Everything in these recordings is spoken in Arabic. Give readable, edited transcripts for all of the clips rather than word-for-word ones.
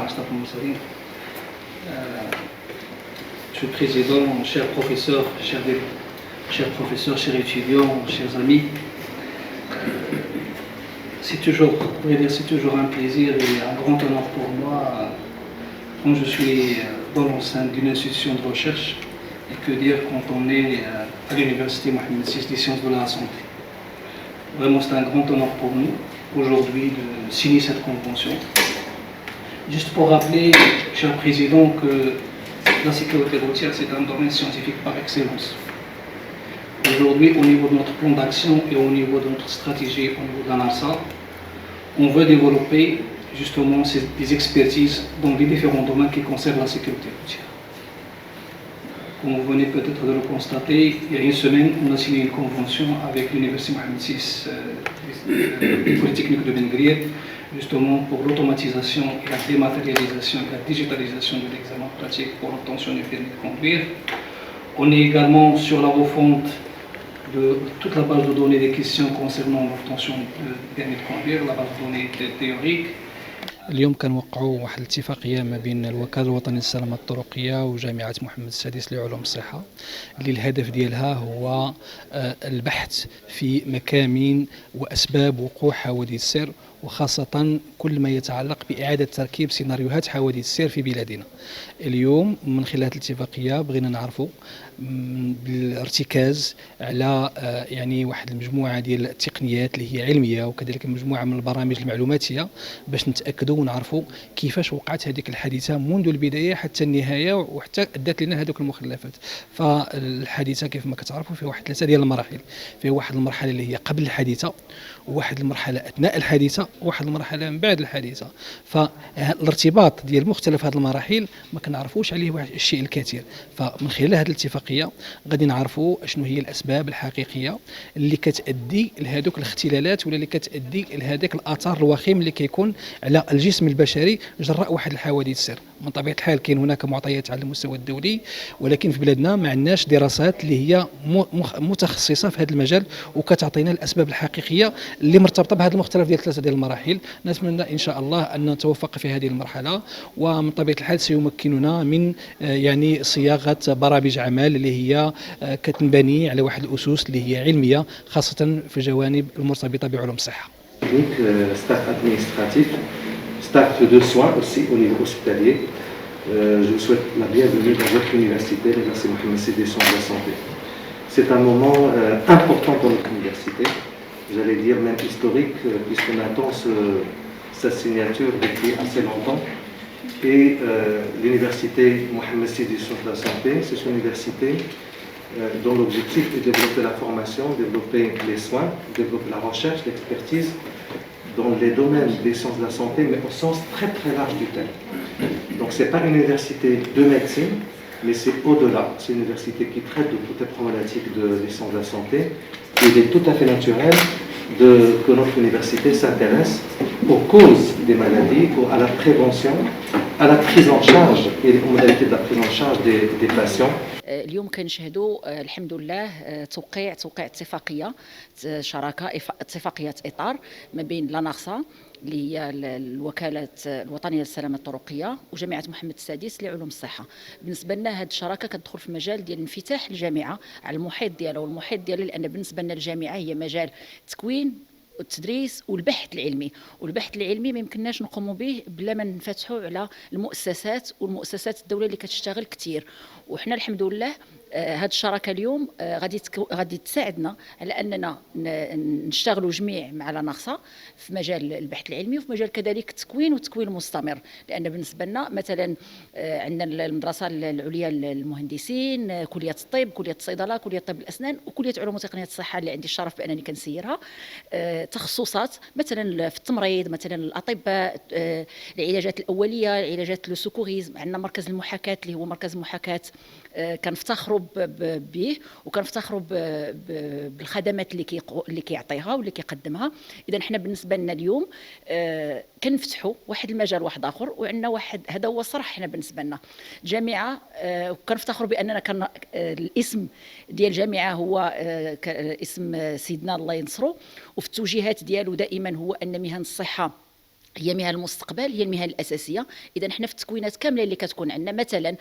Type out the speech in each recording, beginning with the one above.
على أشرف المرسلين. Monsieur le Président, chers professeurs, chers étudiants, chers amis, c'est toujours un plaisir et un grand honneur pour moi quand je suis dans l'enceinte d'une institution de recherche et que dire quand on est à l'université Mohamed VI des sciences de la santé. Vraiment, c'est un grand honneur pour nous aujourd'hui de signer cette convention. Juste pour rappeler, cher Président, que la sécurité routière, c'est un domaine scientifique par excellence. Aujourd'hui, au niveau de notre plan d'action et au niveau de notre stratégie, au niveau de la NASA, on veut développer justement des expertises dans les différents domaines qui concernent la sécurité routière. Comme vous venez peut-être de le constater, il y a une semaine, on a signé une convention avec l'Université Mohamed VI Polytechnique de Ben Gurion, justement pour l'automatisation et la dématérialisation et la digitalisation de l'examen pratique pour l'obtention du permis de conduire. On est également sur la refonte de toute la base de données des questions concernant l'obtention du permis de conduire, la base de données théorique. اليوم كنوقعوا واحد الاتفاقيه ما بين الوكاله الوطنيه للسلامه الطرقيه وجامعه محمد السادس لعلوم الصحه، اللي الهدف ديالها هو البحث في مكامن واسباب وقوع حوادث السير، وخاصة كل ما يتعلق بإعادة تركيب سيناريوهات حوادث السير في بلادنا. اليوم من خلال الاتفاقية بغينا نعرفوا بالارتكاز على يعني واحد المجموعة ديال التقنيات اللي هي علمية وكذلك مجموعة من البرامج المعلوماتية باش نتأكدوا ونعرفوا كيفاش وقعت هذيك الحادثة منذ البداية حتى النهاية وحتى أدت لنا هذوك المخلفات. فالحادثة كيف ما كتعرفوا فيها واحد 3 ديال المراحل، فيها واحد المرحلة اللي هي قبل الحادثة، وواحد المرحلة أثناء الحادثة، وواحد المرحلة من بعد الحادثة. فالارتباط ديال مختلف هذه المراحل ما كنعرفوش عليه واحد الشيء الكثير. فمن خلال هذه الاتفاقية غادي نعرفوا شنو هي الأسباب الحقيقية اللي كتأدي لهذوك الاختلالات ولا اللي كتأدي لهذاك الآثار الوخيم اللي كيكون على الجسم البشري جراء واحد الحوادث السير. من طبيعة الحال كاين هناك معطيات على المستوى الدولي، ولكن في بلادنا ما عندناش دراسات اللي هي متخصصة في هذا المجال وكتعطينا الأسباب الحقيقية اللي مرتبطة بهذه المختلف ديال 3 ديال المراحل. نتمنى إن شاء الله أن نتوفق في هذه المرحلة، ومن طبيعة الحال سيمكننا من يعني صياغة برامج عمل اللي هي كتنبني على واحد الأسس اللي هي علمية، خاصة في الجوانب المرتبطة بعلوم الصحة. Staff administratif, staff de soins aussi au niveau hospitalier. Je vous souhaite la bienvenue dans votre université, l'Université Mohamed VI des sciences de la santé. C'est un moment important pour notre université, j'allais dire même historique, puisqu'on attend sa signature depuis assez longtemps. Et l'Université Mohamed VI des sciences de la santé, c'est une université dont l'objectif est de développer la formation, développer les soins, développer la recherche, l'expertise dans les domaines des sciences de la santé, mais au sens très très large du terme. Donc ce n'est pas une université de médecine, mais c'est au-delà. C'est une université qui traite de toutes les problématiques des sciences de la santé. Et il est tout à fait naturel que notre université s'intéresse aux causes des maladies, à la prévention, à la prise en charge et aux modalités de la prise en charge des patients. اليوم كنشهدوا الحمد لله توقيع اتفاقيه شراكه اتفاقيه اطار ما بين لاناغسا اللي هي الوكاله الوطنيه للسلامه الطرقيه وجامعه محمد السادس لعلوم الصحه. بالنسبه لنا هذه الشراكه كتدخل في مجال ديال انفتاح الجامعه على المحيط ديالها، والمحيط ديالها لان بالنسبه لنا الجامعه هي مجال التكوين والتدريس والبحث العلمي، والبحث العلمي ما يمكنناش نقوموا به بلا ما نفتحوا على المؤسسات والمؤسسات الدوليه اللي كتشتغل كثير. وحنا الحمد لله هذه الشراكه اليوم غادي تساعدنا على اننا نشتغلوا جميع مع لاناغسا في مجال البحث العلمي وفي مجال كذلك التكوين والتكوين المستمر. لان بالنسبه لنا مثلا عندنا المدرسه العليا للمهندسين، كليه الطب، كليه الصيدله، كليه طب الاسنان، وكليه علوم وتقنيات الصحه اللي عندي الشرف بانني كنسيرها. تخصصات مثلا في التمريض، مثلا الاطباء، العلاجات الاوليه، العلاجات للسكوريزم. عندنا مركز المحاكاه اللي هو مركز محاكاه كنفتخروا به وكنفتخروا بالخدمات اللي كيعطيها واللي كيقدمها. اذا حنا بالنسبه لنا اليوم كنفتحوا واحد المجال واحد اخر، وعندنا واحد هذا هو الصراحه حنا بالنسبه لنا الجامعه كنفتخروا باننا كان الاسم ديال الجامعه هو اسم سيدنا الله ينصرو، وفي التوجيهات ديالو دائما هو ان مهن الصحه هي مهن المستقبل، هي المهن الاساسيه. اذا حنا في التكوينات كامله اللي كتكون عندنا، مثلا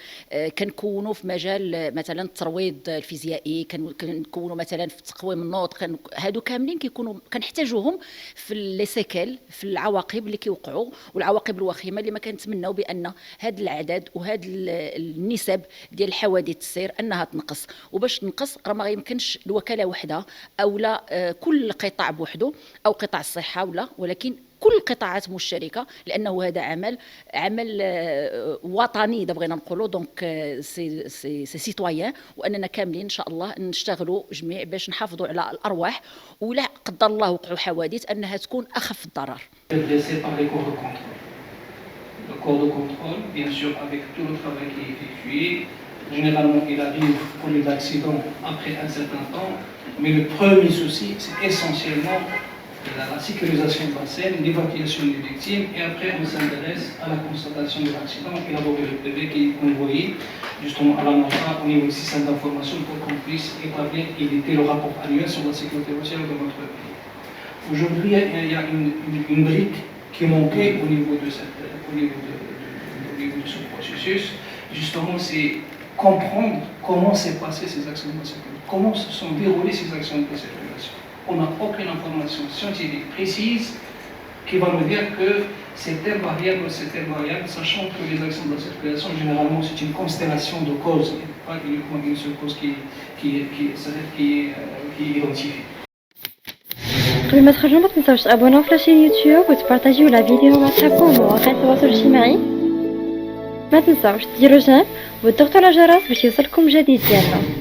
كنكونوا في مجال مثلا الترويض الفيزيائي، كنكونوا مثلا في تقويم النطق، هادو كاملين كنحتاجوهم في لي سيكل، في العواقب اللي كيوقعوا والعواقب الوخيمه اللي ما كنتمناو بان هاد الاعداد وهاد النسب ديال الحوادث السير انها تنقص. وباش تنقص راه ما يمكنش الوكاله وحده او لا كل قطاع بوحده او قطاع الصحه ولكن كل القطاعات مشتركه، لانه هذا عمل وطني اذا بغينا نقولوا. دونك سي سيتويان، واننا كاملين ان شاء الله نشتغلوا جميع باش نحافظوا على الارواح، ولا قدر الله وقعوا حوادث انها تكون اخف الضرر. Le corps de contrôle, bien sûr, avec tout le travail qui est effectué. Généralement, il arrive pour les accidents après un certain temps, mais le premier souci, c'est essentiellement la sécurisation de la scène, l'évacuation des victimes, et après on s'intéresse à la constatation de l'accident, élaborer le PV qui est envoyé justement à la NAFA au niveau du système d'information pour qu'on puisse établir et éditer le rapport annuel sur la sécurité routière de notre pays. Aujourd'hui, il y a une brique qui manquait au niveau de ce processus. Justement, c'est comprendre comment s'est passé ces accidents de sécurité, comment se sont déroulés ces accidents de circulation. On n'a aucune information scientifique précise qui va nous dire que c'est telle variable, sachant que les accidents de la circulation, généralement, c'est une constellation de causes, et pas uniquement une seule cause qui est identifiée. قبل ما تخرجوا ما تنساوش تابوناو في لاشين يوتيوب وتبارطاجيو لا فيديو مع صحابكم ومواقع التواصل الاجتماعي. ما تنساوش ديروا جيم وتضغطوا على الجرس باش يوصلكم جديد ديالنا.